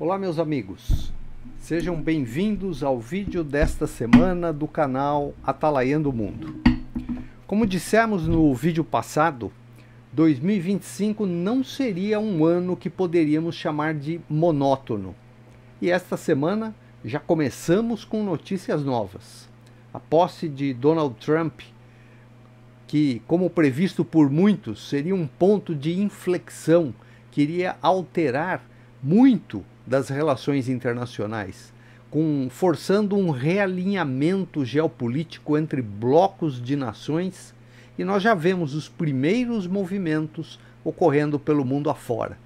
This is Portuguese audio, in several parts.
Olá meus amigos, sejam bem-vindos ao vídeo desta semana do canal Atalaiando o Mundo. Como dissemos no vídeo passado, 2025 não seria um ano que poderíamos chamar de monótono. E esta semana já começamos com notícias novas. A posse de Donald Trump, que, como previsto por muitos, seria um ponto de inflexão que iria alterar muito das relações internacionais, forçando um realinhamento geopolítico entre blocos de nações, e nós já vemos os primeiros movimentos ocorrendo pelo mundo afora.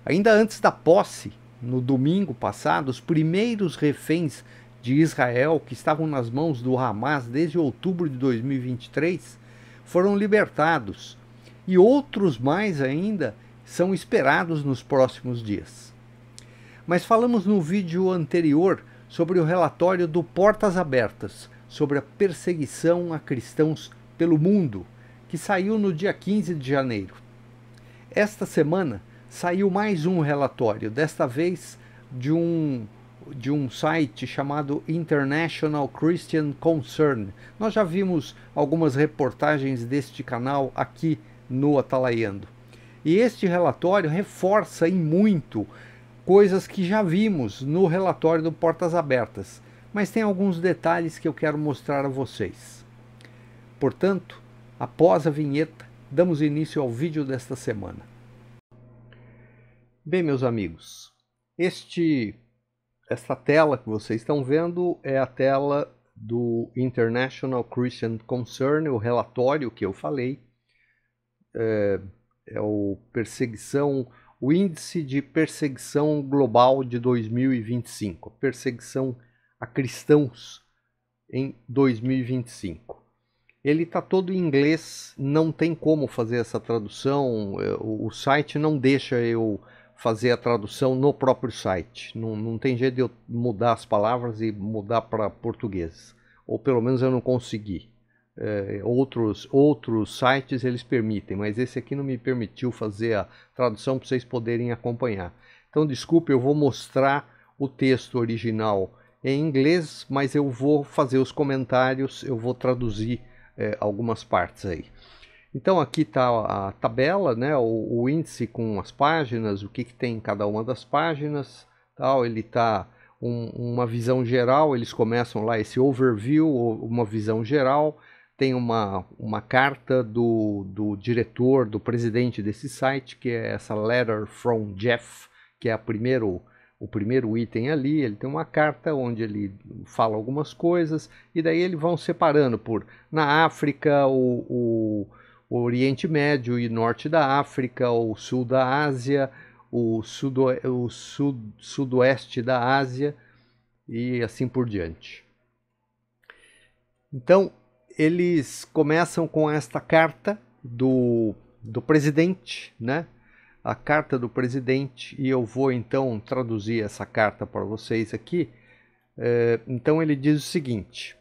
Ainda antes da posse, no domingo passado, os primeiros reféns de Israel, que estavam nas mãos do Hamas desde outubro de 2023, foram libertados, e outros mais ainda são esperados nos próximos dias. Mas falamos no vídeo anterior sobre o relatório do Portas Abertas, sobre a perseguição a cristãos pelo mundo, que saiu no dia 15 de janeiro. Esta semana saiu mais um relatório, desta vez de um site chamado International Christian Concern. Nós já vimos algumas reportagens deste canal aqui no Atalaiando. E este relatório reforça em muito coisas que já vimos no relatório do Portas Abertas, mas tem alguns detalhes que eu quero mostrar a vocês. Portanto, após a vinheta, damos início ao vídeo desta semana. Bem, meus amigos, esta tela que vocês estão vendo é a tela do International Christian Concern, o relatório que eu falei, é o Índice de Perseguição Global de 2025, perseguição a cristãos em 2025. Ele está todo em inglês, não tem como fazer essa tradução, o site não deixa eu fazer a tradução no próprio site, não tem jeito de eu mudar as palavras e mudar para português, ou pelo menos eu não consegui. Outros sites eles permitem, mas esse aqui não me permitiu fazer a tradução para vocês poderem acompanhar. Então desculpe, eu vou mostrar o texto original em inglês, mas eu vou fazer os comentários, eu vou traduzir algumas partes aí. Então aqui está a tabela, né, o índice com as páginas, o que tem em cada uma das páginas, tal. Ele está uma visão geral, eles começam lá esse overview, uma visão geral. Tem uma carta do diretor, do presidente desse site, que é essa Letter from Jeff, que é o primeiro item ali. Ele tem uma carta onde ele fala algumas coisas, e daí eles vão separando na África, o Oriente Médio e Norte da África, o Sul da Ásia, o Sudoeste da Ásia, e assim por diante. Então, eles começam com esta carta do presidente, né? A carta do presidente, e eu vou então traduzir essa carta para vocês aqui. Então ele diz o seguinte: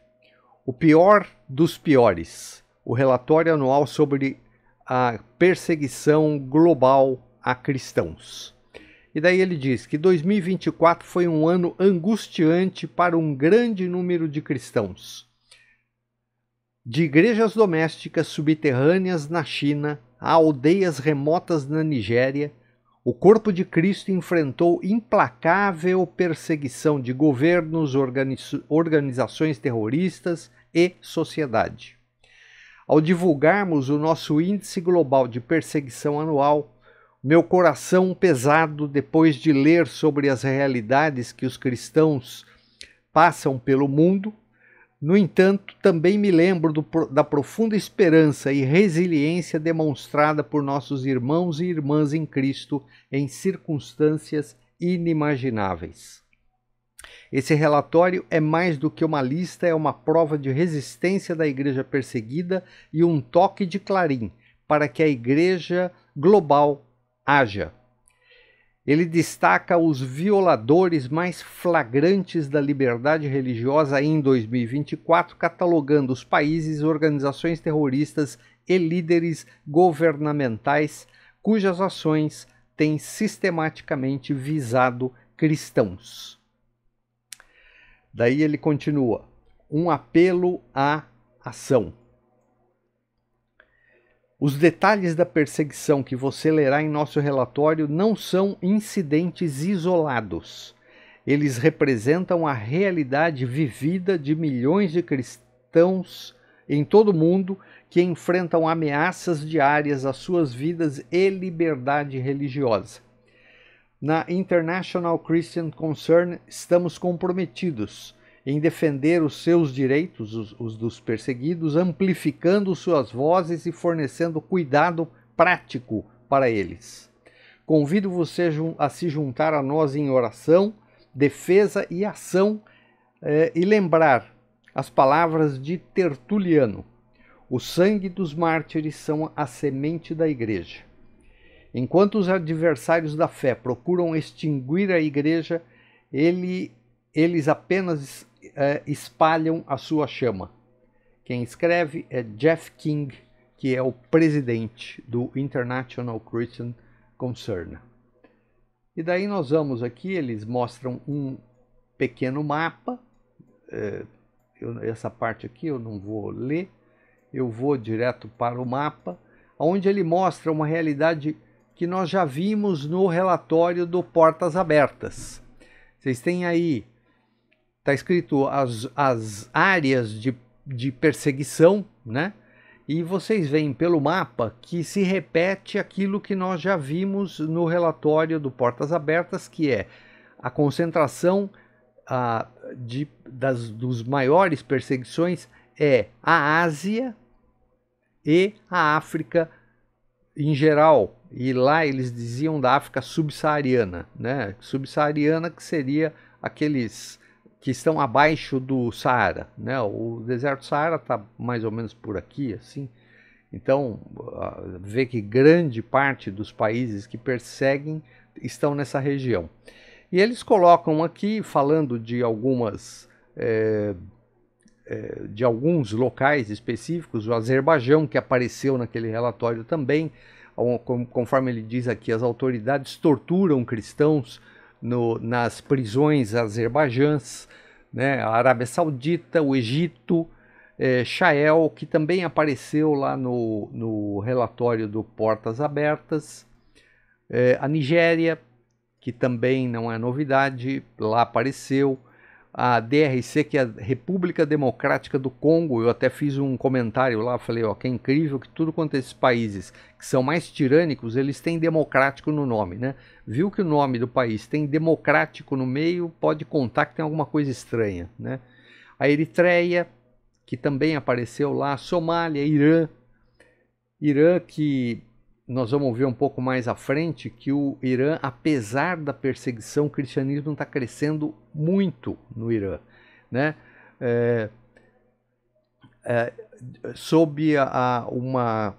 o pior dos piores, o relatório anual sobre a perseguição global a cristãos. E daí ele diz que 2024 foi um ano angustiante para um grande número de cristãos. De igrejas domésticas subterrâneas na China a aldeias remotas na Nigéria, o corpo de Cristo enfrentou implacável perseguição de governos, organizações terroristas e sociedade. Ao divulgarmos o nosso índice global de perseguição anual, meu coração pesado depois de ler sobre as realidades que os cristãos passam pelo mundo. No entanto, também me lembro da profunda esperança e resiliência demonstrada por nossos irmãos e irmãs em Cristo em circunstâncias inimagináveis. Esse relatório é mais do que uma lista, é uma prova de resistência da igreja perseguida e um toque de clarim para que a igreja global haja. Ele destaca os violadores mais flagrantes da liberdade religiosa em 2024, catalogando os países, organizações terroristas e líderes governamentais cujas ações têm sistematicamente visado cristãos. Daí ele continua, um apelo à ação. Os detalhes da perseguição que você lerá em nosso relatório não são incidentes isolados. Eles representam a realidade vivida de milhões de cristãos em todo o mundo que enfrentam ameaças diárias às suas vidas e liberdade religiosa. Na International Christian Concern, estamos comprometidos em defender os seus direitos, os dos perseguidos, amplificando suas vozes e fornecendo cuidado prático para eles. Convido você a se juntar a nós em oração, defesa e ação e lembrar as palavras de Tertuliano. O sangue dos mártires são a semente da igreja. Enquanto os adversários da fé procuram extinguir a igreja, eles apenas espalham a sua chama. Quem escreve é Jeff King, que é o presidente do International Christian Concern. E daí nós vamos aqui, eles mostram um pequeno mapa. Essa parte aqui eu não vou ler, eu vou direto para o mapa, onde ele mostra uma realidade que nós já vimos no relatório do Portas Abertas. Vocês têm aí, está escrito as áreas de perseguição, né? E vocês veem pelo mapa que se repete aquilo que nós já vimos no relatório do Portas Abertas, que é a concentração dos maiores perseguições é a Ásia e a África em geral. E lá eles diziam da África subsaariana, né? Subsaariana, que seria aqueles que estão abaixo do Saara, né? O deserto do Saara está mais ou menos por aqui, assim. Então, vê que grande parte dos países que perseguem estão nessa região. E eles colocam aqui, falando de alguns locais específicos, o Azerbaijão, que apareceu naquele relatório também, conforme ele diz aqui, as autoridades torturam cristãos nas prisões azerbaijãs, né? A Arábia Saudita, o Egito, Israel, que também apareceu lá no relatório do Portas Abertas, a Nigéria, que também não é novidade, lá apareceu, a DRC, que é a República Democrática do Congo. Eu até fiz um comentário lá, falei, ó, que é incrível que tudo quanto esses países que são mais tirânicos, eles têm democrático no nome, né? Viu que o nome do país tem democrático no meio, pode contar que tem alguma coisa estranha, né? A Eritreia, que também apareceu lá, Somália, Irã, que nós vamos ver um pouco mais à frente que o Irã, apesar da perseguição, o cristianismo está crescendo muito no Irã, né? Sob uma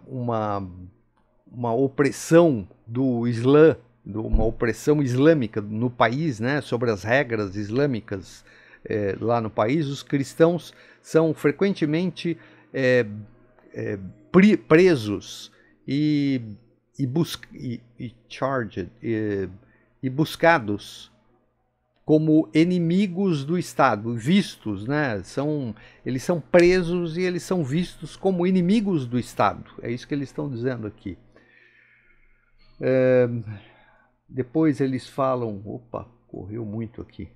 opressão do Islã, uma opressão islâmica no país, né? Sobre as regras islâmicas lá no país, os cristãos são frequentemente presos e buscados como inimigos do Estado, vistos, né? Eles são presos e eles são vistos como inimigos do Estado. É isso que eles estão dizendo aqui. Depois eles falam... Opa, correu muito aqui.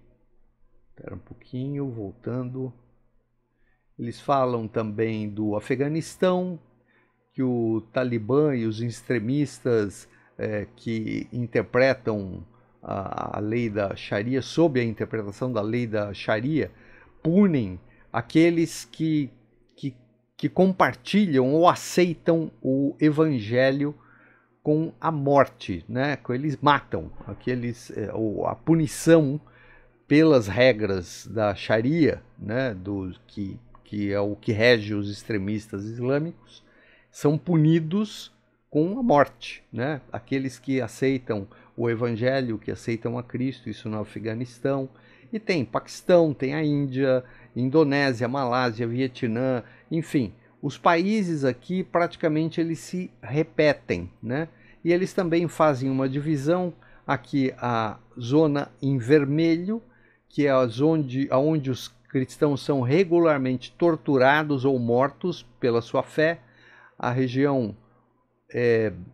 Espera um pouquinho, voltando. Eles falam também do Afeganistão, que o Talibã e os extremistas que interpretam a lei da Sharia, sob a interpretação da lei da Sharia, punem aqueles que compartilham ou aceitam o evangelho com a morte, né? Eles matam a punição pelas regras da Sharia, né? Que é o que rege os extremistas islâmicos, são punidos com a morte, né? Aqueles que aceitam o evangelho, que aceitam a Cristo, isso no Afeganistão. E tem Paquistão, tem a Índia, Indonésia, Malásia, Vietnã, enfim. Os países aqui praticamente eles se repetem, né? E eles também fazem uma divisão Aqui a zona em vermelho, que é onde os cristãos são regularmente torturados ou mortos pela sua fé. A região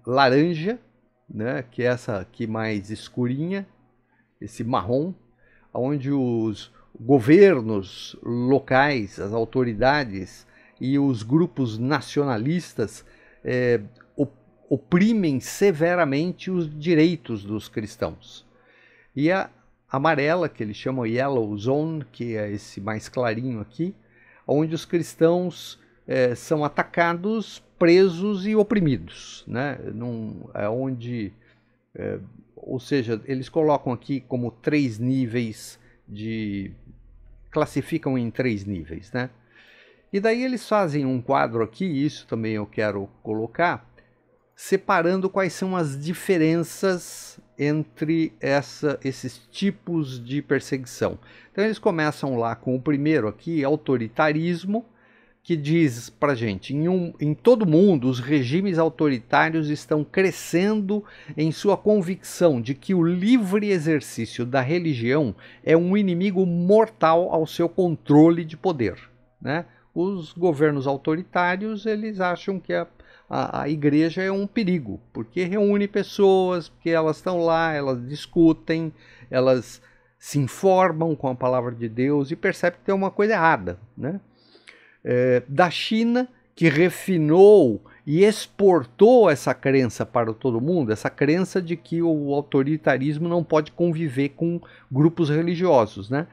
laranja, né, que é essa aqui mais escurinha, esse marrom, onde os governos locais, as autoridades e os grupos nacionalistas oprimem severamente os direitos dos cristãos. E a amarela, que eles chamam Yellow Zone, que é esse mais clarinho aqui, onde os cristãos são atacados, presos e oprimidos, né? Ou seja, eles colocam aqui como 3 níveis classificam em 3 níveis, né? E daí eles fazem um quadro aqui, isso também eu quero colocar, separando quais são as diferenças entre esses tipos de perseguição. Então eles começam lá com o primeiro aqui, autoritarismo, que diz pra gente, em todo mundo os regimes autoritários estão crescendo em sua convicção de que o livre exercício da religião é um inimigo mortal ao seu controle de poder, né? Os governos autoritários, eles acham que a igreja é um perigo, porque reúne pessoas, porque elas estão lá, elas discutem, elas se informam com a palavra de Deus e percebem que tem uma coisa errada, né? Da China, que refinou e exportou essa crença para todo mundo, essa crença de que o autoritarismo não pode conviver com grupos religiosos, né?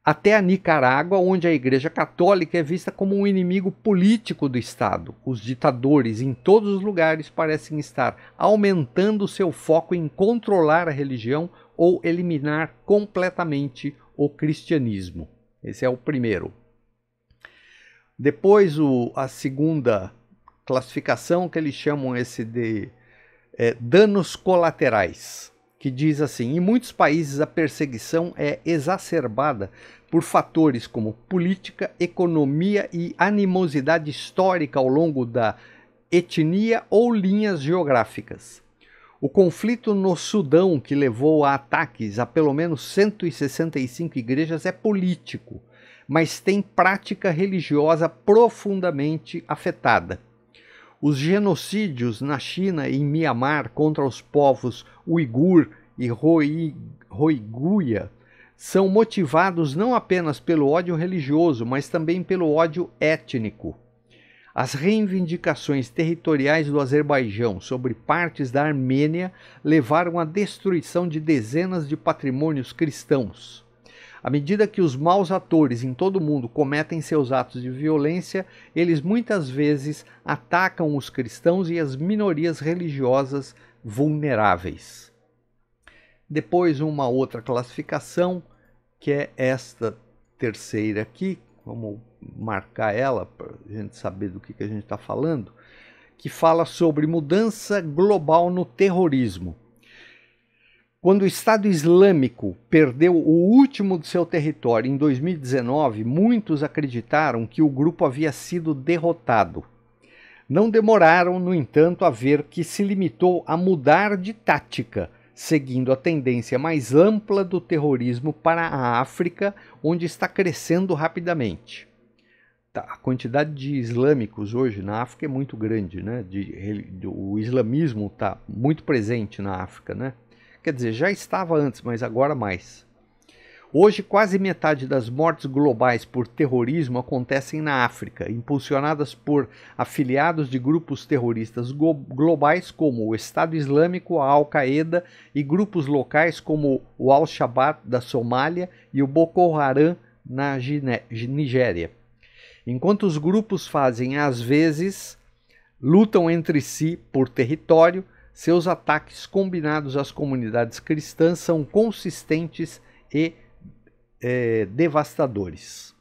Até a Nicarágua, onde a Igreja Católica é vista como um inimigo político do Estado. Os ditadores em todos os lugares parecem estar aumentando seu foco em controlar a religião ou eliminar completamente o cristianismo. Esse é o primeiro. Depois a segunda classificação, que eles chamam esse de danos colaterais, que diz assim: em muitos países a perseguição é exacerbada por fatores como política, economia e animosidade histórica ao longo da etnia ou linhas geográficas. O conflito no Sudão, que levou a ataques a pelo menos 165 igrejas, é político, mas tem prática religiosa profundamente afetada. Os genocídios na China e em Mianmar contra os povos uigur e rohingya são motivados não apenas pelo ódio religioso, mas também pelo ódio étnico. As reivindicações territoriais do Azerbaijão sobre partes da Armênia levaram à destruição de dezenas de patrimônios cristãos. À medida que os maus atores em todo o mundo cometem seus atos de violência, eles muitas vezes atacam os cristãos e as minorias religiosas vulneráveis. Depois, uma outra classificação, que é esta terceira aqui, vamos marcar ela para a gente saber do que a gente está falando, que fala sobre mudança global no terrorismo. Quando o Estado Islâmico perdeu o último de seu território em 2019, muitos acreditaram que o grupo havia sido derrotado. Não demoraram, no entanto, a ver que se limitou a mudar de tática, seguindo a tendência mais ampla do terrorismo para a África, onde está crescendo rapidamente. A quantidade de islâmicos hoje na África é muito grande, né? O islamismo está muito presente na África, né? Quer dizer, já estava antes, mas agora mais. Hoje, quase metade das mortes globais por terrorismo acontecem na África, impulsionadas por afiliados de grupos terroristas globais como o Estado Islâmico, a Al-Qaeda e grupos locais como o Al-Shabaab da Somália e o Boko Haram na Nigéria. Enquanto os grupos fazem, às vezes, lutam entre si por território, seus ataques combinados às comunidades cristãs são consistentes e devastadores.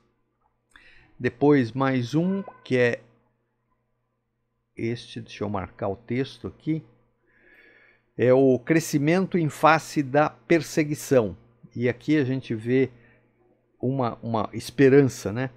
Depois mais um, que é este, deixa eu marcar o texto aqui, é o crescimento em face da perseguição. E aqui a gente vê uma esperança, né?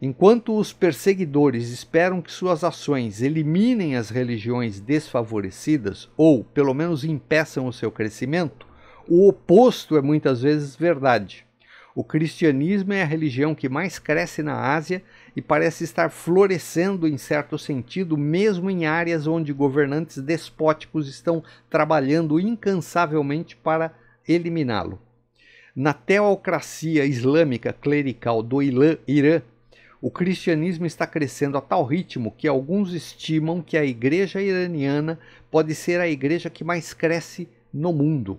Enquanto os perseguidores esperam que suas ações eliminem as religiões desfavorecidas ou, pelo menos, impeçam o seu crescimento, o oposto é muitas vezes verdade. O cristianismo é a religião que mais cresce na Ásia e parece estar florescendo em certo sentido, mesmo em áreas onde governantes despóticos estão trabalhando incansavelmente para eliminá-lo. Na teocracia islâmica clerical do Irã, o cristianismo está crescendo a tal ritmo que alguns estimam que a igreja iraniana pode ser a igreja que mais cresce no mundo.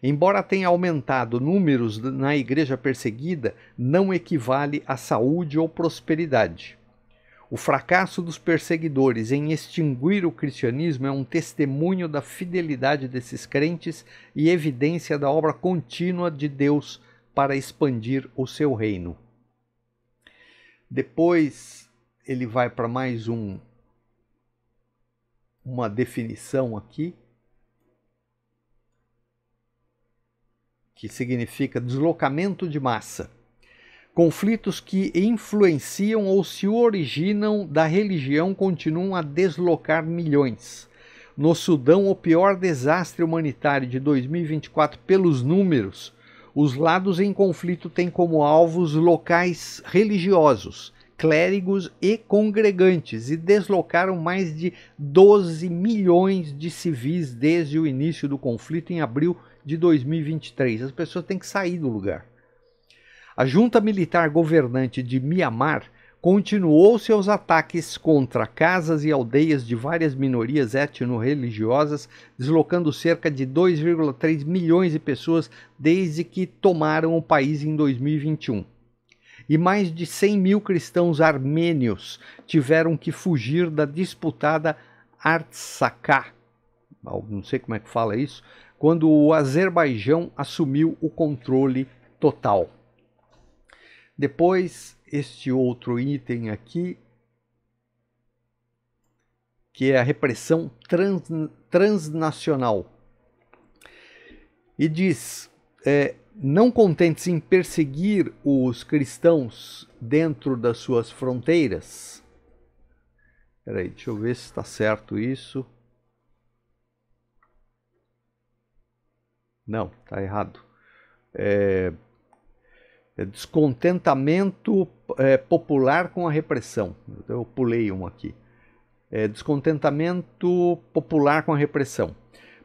Embora tenha aumentado números na igreja perseguida, não equivale à saúde ou prosperidade. O fracasso dos perseguidores em extinguir o cristianismo é um testemunho da fidelidade desses crentes e evidência da obra contínua de Deus para expandir o seu reino. Depois ele vai para mais uma definição aqui, que significa deslocamento de massa. Conflitos que influenciam ou se originam da religião continuam a deslocar milhões. No Sudão, o pior desastre humanitário de 2024 pelos números, os lados em conflito têm como alvos locais religiosos, clérigos e congregantes e deslocaram mais de 12 milhões de civis desde o início do conflito em abril de 2023. As pessoas têm que sair do lugar. A junta militar governante de Mianmar continuou seus ataques contra casas e aldeias de várias minorias étnico-religiosas, deslocando cerca de 2,3 milhões de pessoas desde que tomaram o país em 2021. E mais de 100 mil cristãos armênios tiveram que fugir da disputada Artsakh, não sei como é que fala isso, quando o Azerbaijão assumiu o controle total. Depois, este outro item aqui, que é a repressão transnacional. E diz, não contentes em perseguir os cristãos dentro das suas fronteiras. Peraí, deixa eu ver se está certo isso. Não, está errado. Descontentamento popular com a repressão. Eu pulei um aqui. Descontentamento popular com a repressão.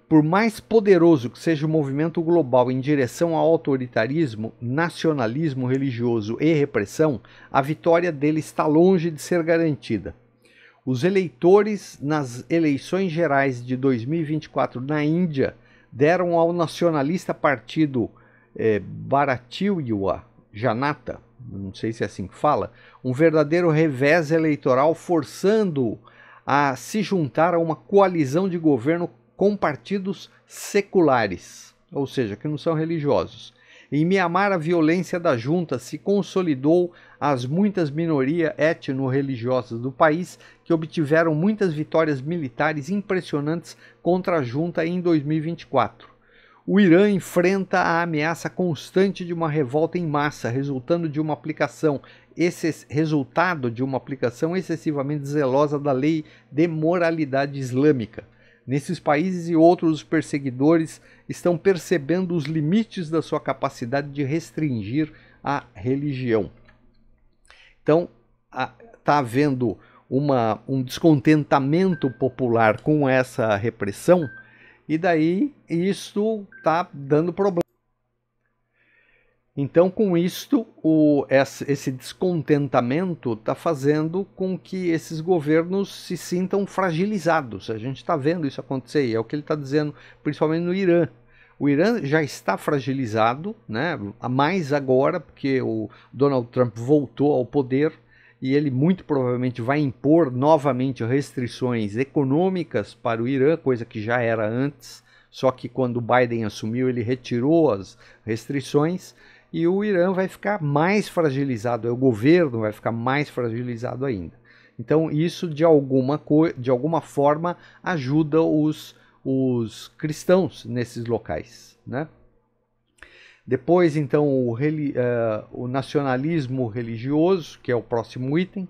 Por mais poderoso que seja o movimento global em direção ao autoritarismo, nacionalismo religioso e repressão, a vitória dele está longe de ser garantida. Os eleitores nas eleições gerais de 2024 na Índia deram ao nacionalista partido Bharatiya Janata, não sei se é assim que fala, um verdadeiro revés eleitoral, forçando-o a se juntar a uma coalizão de governo com partidos seculares, ou seja, que não são religiosos. Em Mianmar, a violência da junta se consolidou às muitas minorias étnico-religiosas do país, que obtiveram muitas vitórias militares impressionantes contra a junta em 2024. O Irã enfrenta a ameaça constante de uma revolta em massa, resultado de uma aplicação excessivamente zelosa da lei de moralidade islâmica. Nesses países e outros, os perseguidores estão percebendo os limites da sua capacidade de restringir a religião. Então, está havendo um descontentamento popular com essa repressão, e daí isto está dando problema. Então, com isto, esse descontentamento está fazendo com que esses governos se sintam fragilizados. A gente está vendo isso acontecer, e é o que ele está dizendo, principalmente no Irã. O Irã já está fragilizado, né? Mais agora, porque o Donald Trump voltou ao poder, e ele muito provavelmente vai impor novamente restrições econômicas para o Irã, coisa que já era antes, só que quando o Biden assumiu ele retirou as restrições, e o Irã vai ficar mais fragilizado, o governo vai ficar mais fragilizado ainda. Então isso de alguma forma ajuda os cristãos nesses locais, né? Depois, então, o nacionalismo religioso, que é o próximo item,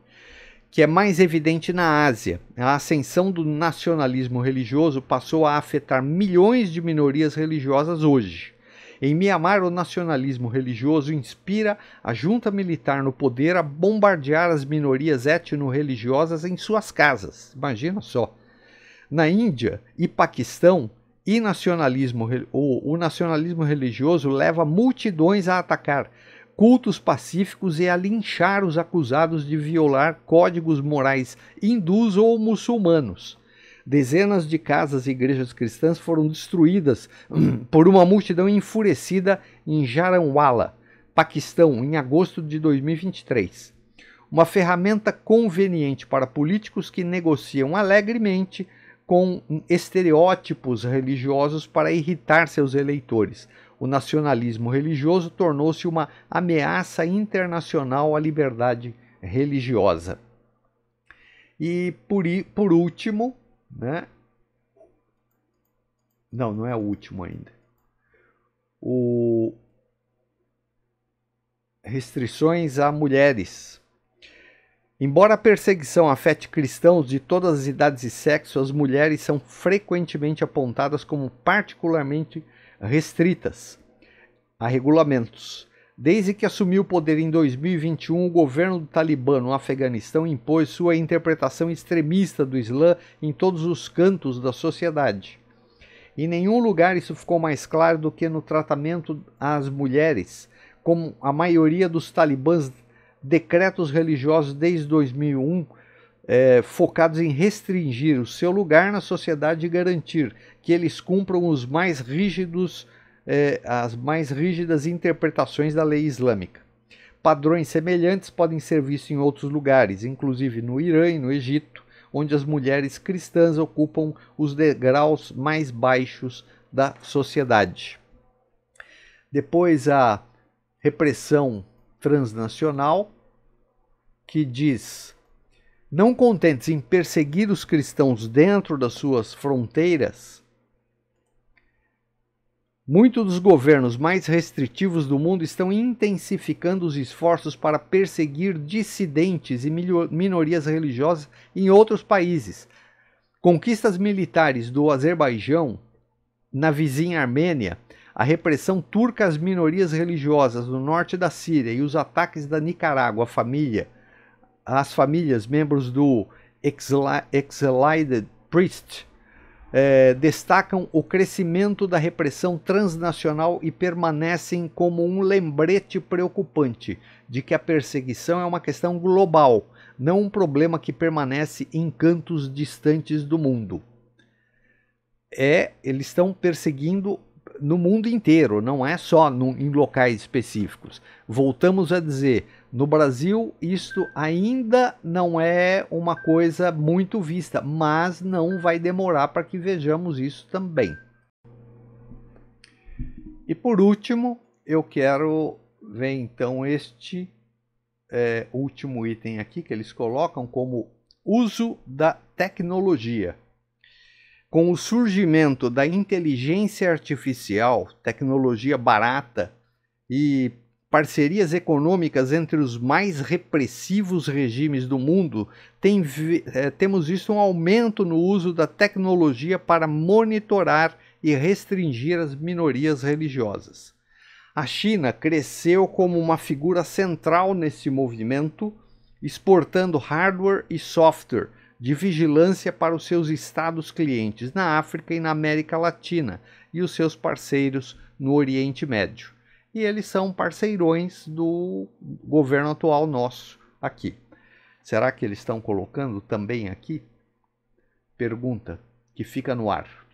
que é mais evidente na Ásia. A ascensão do nacionalismo religioso passou a afetar milhões de minorias religiosas hoje. Em Mianmar, o nacionalismo religioso inspira a junta militar no poder a bombardear as minorias etno-religiosas em suas casas. Imagina só. Na Índia e Paquistão, o nacionalismo religioso leva multidões a atacar cultos pacíficos e a linchar os acusados de violar códigos morais hindus ou muçulmanos. Dezenas de casas e igrejas cristãs foram destruídas por uma multidão enfurecida em Jaranwala, Paquistão, em agosto de 2023. Uma ferramenta conveniente para políticos que negociam alegremente com estereótipos religiosos para irritar seus eleitores. O nacionalismo religioso tornou-se uma ameaça internacional à liberdade religiosa. E por último, né? Não é o último ainda. Restrições a mulheres. Embora a perseguição afete cristãos de todas as idades e sexos, as mulheres são frequentemente apontadas como particularmente restritas a regulamentos. Desde que assumiu o poder em 2021, o governo do Talibã no Afeganistão impôs sua interpretação extremista do Islã em todos os cantos da sociedade. Em nenhum lugar isso ficou mais claro do que no tratamento às mulheres, como a maioria dos talibãs decretos religiosos desde 2001 focados em restringir o seu lugar na sociedade e garantir que eles cumpram as mais rígidas interpretações da lei islâmica. Padrões semelhantes podem ser vistos em outros lugares, inclusive no Irã e no Egito, onde as mulheres cristãs ocupam os degraus mais baixos da sociedade. Depois a repressão transnacional, que diz: não contentes em perseguir os cristãos dentro das suas fronteiras, muitos dos governos mais restritivos do mundo estão intensificando os esforços para perseguir dissidentes e minorias religiosas em outros países. Conquistas militares do Azerbaijão na vizinha Armênia, a repressão turca às minorias religiosas no norte da Síria e os ataques da Nicarágua às famílias membros do Exiled Priest destacam o crescimento da repressão transnacional e permanecem como um lembrete preocupante de que a perseguição é uma questão global, não um problema que permanece em cantos distantes do mundo. Eles estão perseguindo no mundo inteiro, não é só em locais específicos. Voltamos a dizer, no Brasil isto ainda não é uma coisa muito vista, mas não vai demorar para que vejamos isso também. E por último, eu quero ver então este último item aqui que eles colocam como uso da tecnologia. Com o surgimento da inteligência artificial, tecnologia barata e parcerias econômicas entre os mais repressivos regimes do mundo, temos visto um aumento no uso da tecnologia para monitorar e restringir as minorias religiosas. A China cresceu como uma figura central nesse movimento, exportando hardware e software de vigilância para os seus estados clientes na África e na América Latina e os seus parceiros no Oriente Médio. E eles são parceirões do governo atual nosso aqui. Será que eles estão colocando também aqui? Pergunta que fica no ar.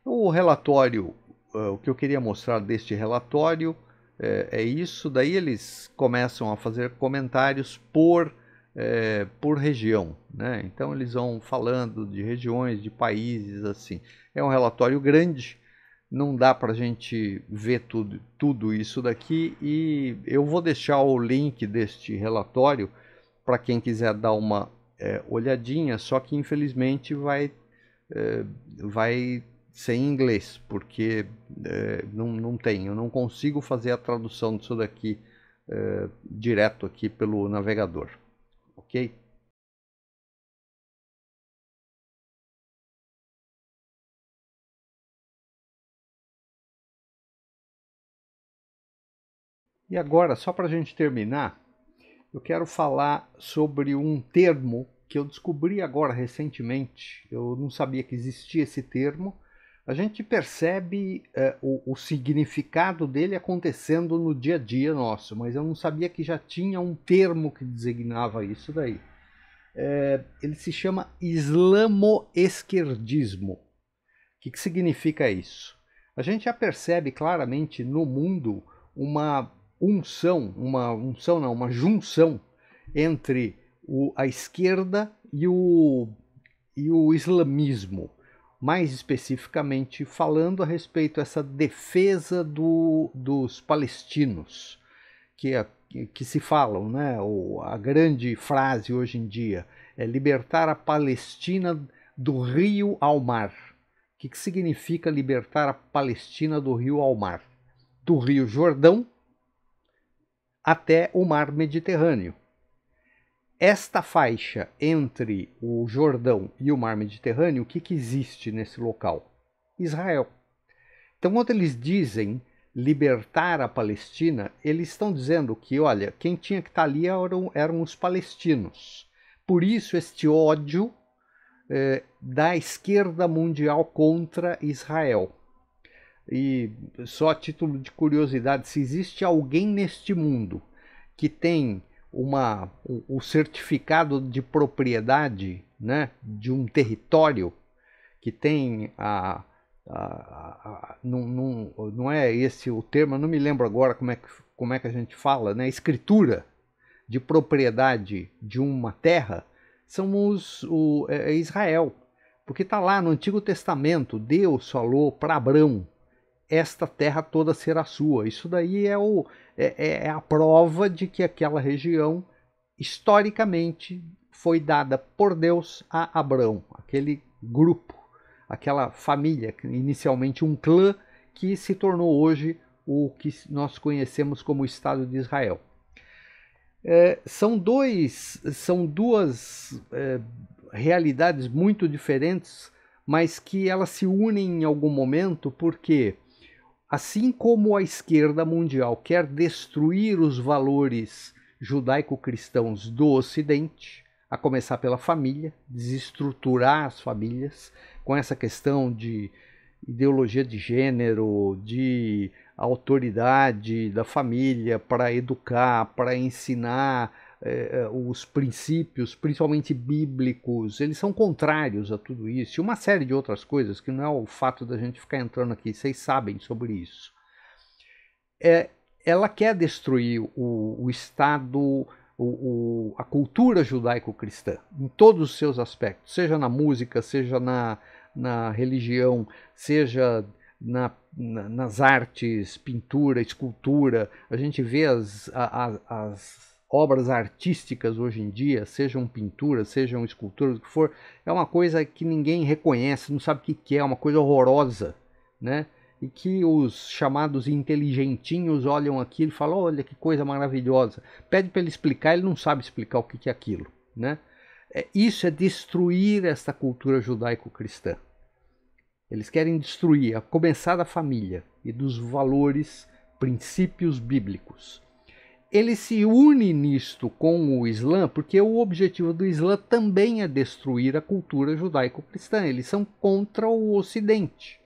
O relatório, o que eu queria mostrar deste relatório é isso. Daí eles começam a fazer comentários por região, né? Então eles vão falando de regiões, de países, assim. É um relatório grande, não dá para a gente ver tudo isso daqui, e eu vou deixar o link deste relatório para quem quiser dar uma olhadinha, só que infelizmente vai ser em inglês, porque não tem, eu não consigo fazer a tradução disso daqui direto aqui pelo navegador. Ok? E agora, só para a gente terminar, eu quero falar sobre um termo que eu descobri agora recentemente. Eu não sabia que existia esse termo. A gente percebe o significado dele acontecendo no dia a dia nosso, mas eu não sabia que já tinha um termo que designava isso daí. Ele se chama islamoesquerdismo. O que significa isso? A gente já percebe claramente no mundo uma junção entre a esquerda e o islamismo. Mais especificamente falando a respeito dessa defesa dos palestinos, que se falam, né? A grande frase hoje em dia é libertar a Palestina do rio ao mar. O que significa libertar a Palestina do rio ao mar? Do rio Jordão até o mar Mediterrâneo. Esta faixa entre o Jordão e o mar Mediterrâneo, o que existe nesse local? Israel. Então, quando eles dizem libertar a Palestina, eles estão dizendo que, olha, quem tinha que estar ali eram os palestinos. Por isso, este ódio da esquerda mundial contra Israel. E só a título de curiosidade, se existe alguém neste mundo que tem o certificado de propriedade, né, de um território, que tem não é esse o termo, eu não me lembro agora como é que a gente fala, né, escritura de propriedade de uma terra, são Israel. Porque está lá no Antigo Testamento, Deus falou para Abrão, esta terra toda será sua. Isso daí é a prova de que aquela região, historicamente, foi dada por Deus a Abrão, aquele grupo, aquela família, inicialmente um clã, que se tornou hoje o que nós conhecemos como o Estado de Israel. São duas realidades muito diferentes, mas que elas se unem em algum momento, porque assim como a esquerda mundial quer destruir os valores judaico-cristãos do Ocidente, a começar pela família, desestruturar as famílias, com essa questão de ideologia de gênero, de autoridade da família para educar, para ensinar os princípios, principalmente bíblicos, eles são contrários a tudo isso, e uma série de outras coisas, que não é o fato da gente ficar entrando aqui, vocês sabem sobre isso. Ela quer destruir o Estado, a cultura judaico-cristã, em todos os seus aspectos, seja na música, seja na religião, seja nas artes, pintura, escultura. A gente vê as obras artísticas hoje em dia, sejam pinturas, sejam esculturas, o que for, é uma coisa que ninguém reconhece, não sabe o que é uma coisa horrorosa, né? E que os chamados inteligentinhos olham aquilo e falam, olha que coisa maravilhosa. Pede para ele explicar, ele não sabe explicar o que é aquilo, né? Isso é destruir essa cultura judaico-cristã. Eles querem destruir, a começar da família e dos valores, princípios bíblicos. Ele se une nisto com o Islã, porque o objetivo do Islã também é destruir a cultura judaico-cristã. Eles são contra o Ocidente,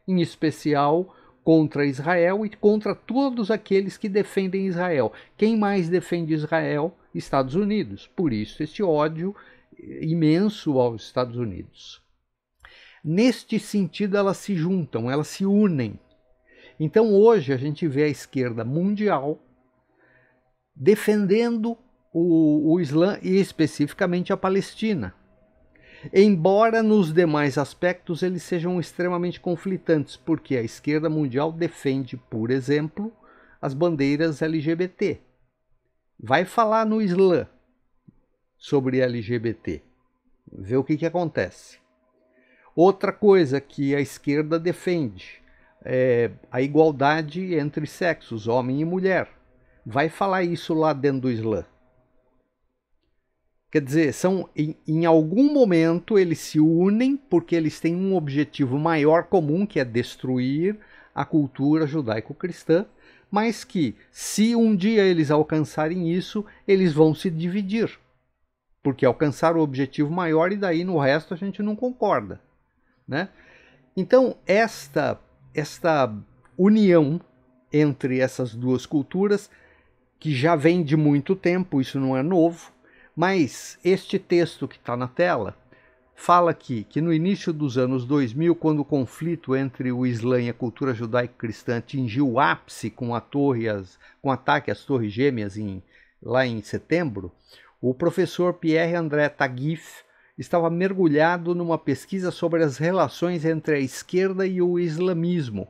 em especial contra Israel e contra todos aqueles que defendem Israel. Quem mais defende Israel? Estados Unidos. Por isso, esse ódio imenso aos Estados Unidos. Neste sentido, elas se juntam, elas se unem. Então, hoje, a gente vê a esquerda mundial defendendo o Islã e especificamente a Palestina. Embora nos demais aspectos eles sejam extremamente conflitantes, porque a esquerda mundial defende, por exemplo, as bandeiras LGBT. Vai falar no Islã sobre LGBT. Vê o que acontece. Outra coisa que a esquerda defende é a igualdade entre sexos, homem e mulher. Vai falar isso lá dentro do Islã. Quer dizer, em algum momento eles se unem porque eles têm um objetivo maior comum, que é destruir a cultura judaico-cristã, mas que, se um dia eles alcançarem isso, eles vão se dividir, porque alcançaram o objetivo maior e daí no resto a gente não concorda, né? Então, esta união entre essas duas culturas, que já vem de muito tempo, isso não é novo, mas este texto que está na tela fala aqui que no início dos anos 2000, quando o conflito entre o Islã e a cultura judaico-cristã atingiu o ápice com o ataque às Torres Gêmeas lá em setembro, o professor Pierre-André Taguif estava mergulhado numa pesquisa sobre as relações entre a esquerda e o islamismo.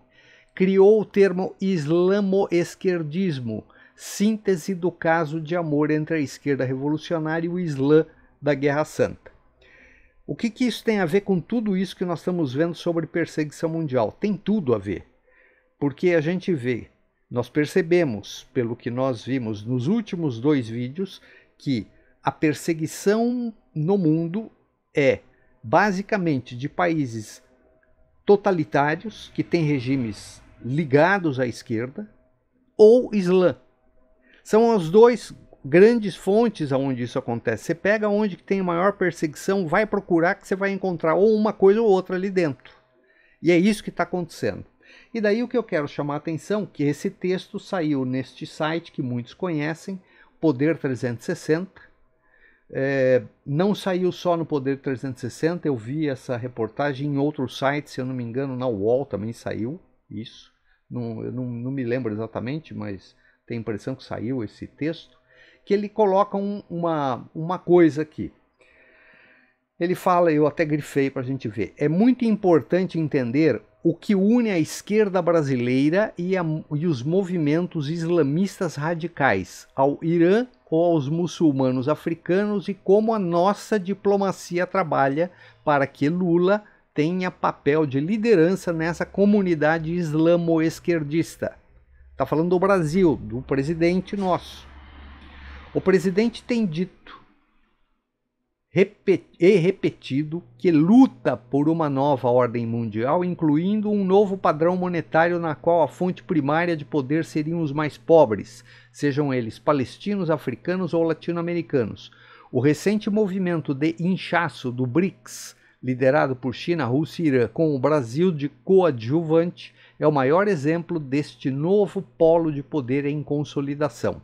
Criou o termo islamo-esquerdismo, síntese do caso de amor entre a esquerda revolucionária e o Islã da Guerra Santa. O que isso tem a ver com tudo isso que nós estamos vendo sobre perseguição mundial? Tem tudo a ver, porque a gente vê, nós percebemos, pelo que nós vimos nos últimos 2 vídeos, que a perseguição no mundo é basicamente de países totalitários, que têm regimes ligados à esquerda, ou Islã. São as 2 grandes fontes onde isso acontece. Você pega onde que tem maior perseguição, vai procurar que você vai encontrar ou uma coisa ou outra ali dentro. E é isso que está acontecendo. E daí o que eu quero chamar a atenção, que esse texto saiu neste site que muitos conhecem, Poder 360, não saiu só no Poder 360, eu vi essa reportagem em outros sites, se eu não me engano, na UOL também saiu isso. Eu não me lembro exatamente, mas tenho a impressão que saiu esse texto, que ele coloca uma coisa aqui. Ele fala, eu até grifei para a gente ver, é muito importante entender o que une a esquerda brasileira e os movimentos islamistas radicais ao Irã ou aos muçulmanos africanos e como a nossa diplomacia trabalha para que Lula tenha papel de liderança nessa comunidade islamo-esquerdista. Está falando do Brasil, do presidente nosso. O presidente tem dito e repetido que luta por uma nova ordem mundial, incluindo um novo padrão monetário na qual a fonte primária de poder seriam os mais pobres, sejam eles palestinos, africanos ou latino-americanos. O recente movimento de inchaço do BRICS, liderado por China, Rússia e Irã, com o Brasil de coadjuvante, é o maior exemplo deste novo polo de poder em consolidação.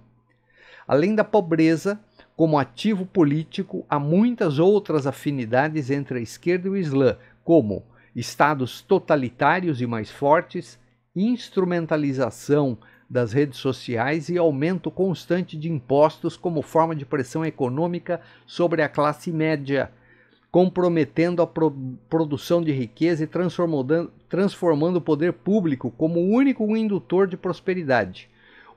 Além da pobreza, como ativo político, há muitas outras afinidades entre a esquerda e o Islã, como estados totalitários e mais fortes, instrumentalização das redes sociais e aumento constante de impostos como forma de pressão econômica sobre a classe média, comprometendo a produção de riqueza e transformando o poder público como o único indutor de prosperidade.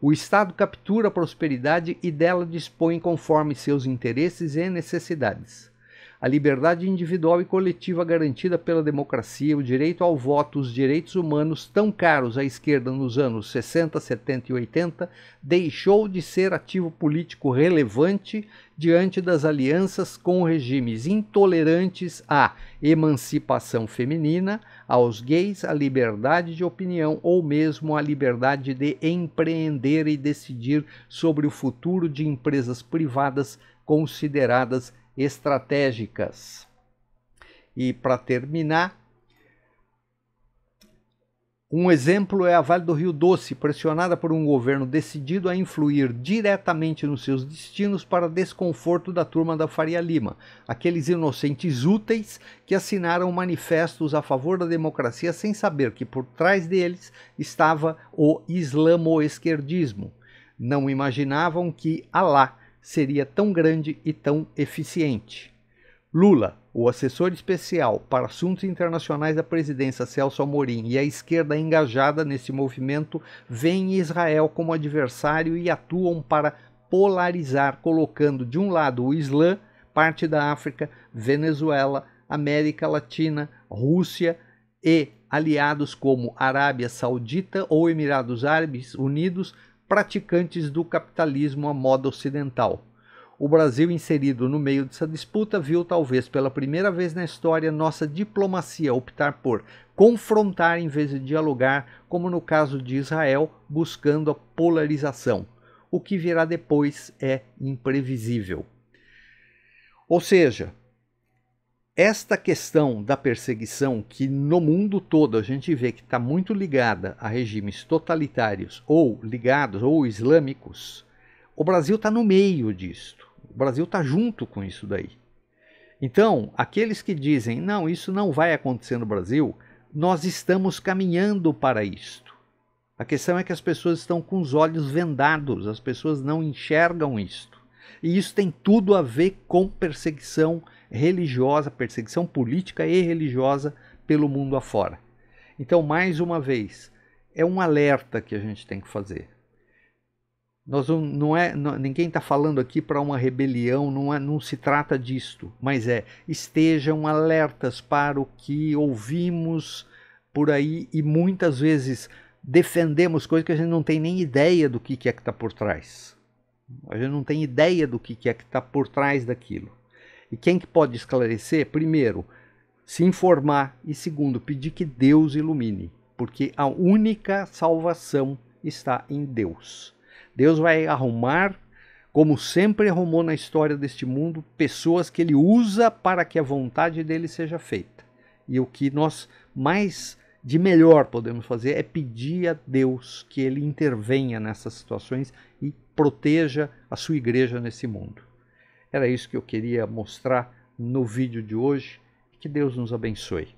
O Estado captura a prosperidade e dela dispõe conforme seus interesses e necessidades. A liberdade individual e coletiva garantida pela democracia, o direito ao voto, os direitos humanos tão caros à esquerda nos anos 60, 70 e 80, deixou de ser ativo político relevante diante das alianças com regimes intolerantes à emancipação feminina, aos gays, à liberdade de opinião ou mesmo à liberdade de empreender e decidir sobre o futuro de empresas privadas consideradas estratégicas. E para terminar, um exemplo é a Vale do Rio Doce, pressionada por um governo decidido a influir diretamente nos seus destinos para desconforto da turma da Faria Lima, aqueles inocentes úteis que assinaram manifestos a favor da democracia sem saber que por trás deles estava o islamo-esquerdismo. Não imaginavam que Alá seria tão grande e tão eficiente. Lula, o assessor especial para assuntos internacionais da presidência Celso Amorim e a esquerda engajada nesse movimento veem Israel como adversário e atuam para polarizar, colocando de um lado o Islã, parte da África, Venezuela, América Latina, Rússia e aliados como Arábia Saudita ou Emirados Árabes Unidos, praticantes do capitalismo à moda ocidental. o Brasil, inserido no meio dessa disputa, viu talvez pela primeira vez na história nossa diplomacia optar por confrontar em vez de dialogar, como no caso de Israel, buscando a polarização. O que virá depois é imprevisível. Ou seja, esta questão da perseguição, que no mundo todo a gente vê que está muito ligada a regimes totalitários ou ligados ou islâmicos, o Brasil está no meio disto. O Brasil está junto com isso daí. Então, aqueles que dizem, não, isso não vai acontecer no Brasil, nós estamos caminhando para isto. A questão é que as pessoas estão com os olhos vendados, as pessoas não enxergam isto. E isso tem tudo a ver com perseguição religiosa, perseguição política e religiosa pelo mundo afora. Então, mais uma vez, é um alerta que a gente tem que fazer. Ninguém está falando aqui para uma rebelião, não se trata disto, mas estejam alertas para o que ouvimos por aí e muitas vezes defendemos coisas que a gente não tem nem ideia do que é que está por trás. A gente não tem ideia do que é que está por trás daquilo. E quem que pode esclarecer? Primeiro, se informar e segundo, pedir que Deus ilumine, porque a única salvação está em Deus. Deus vai arrumar, como sempre arrumou na história deste mundo, pessoas que Ele usa para que a vontade dele seja feita. E o que nós mais de melhor podemos fazer é pedir a Deus que Ele intervenha nessas situações e proteja a sua igreja nesse mundo. Era isso que eu queria mostrar no vídeo de hoje. Que Deus nos abençoe.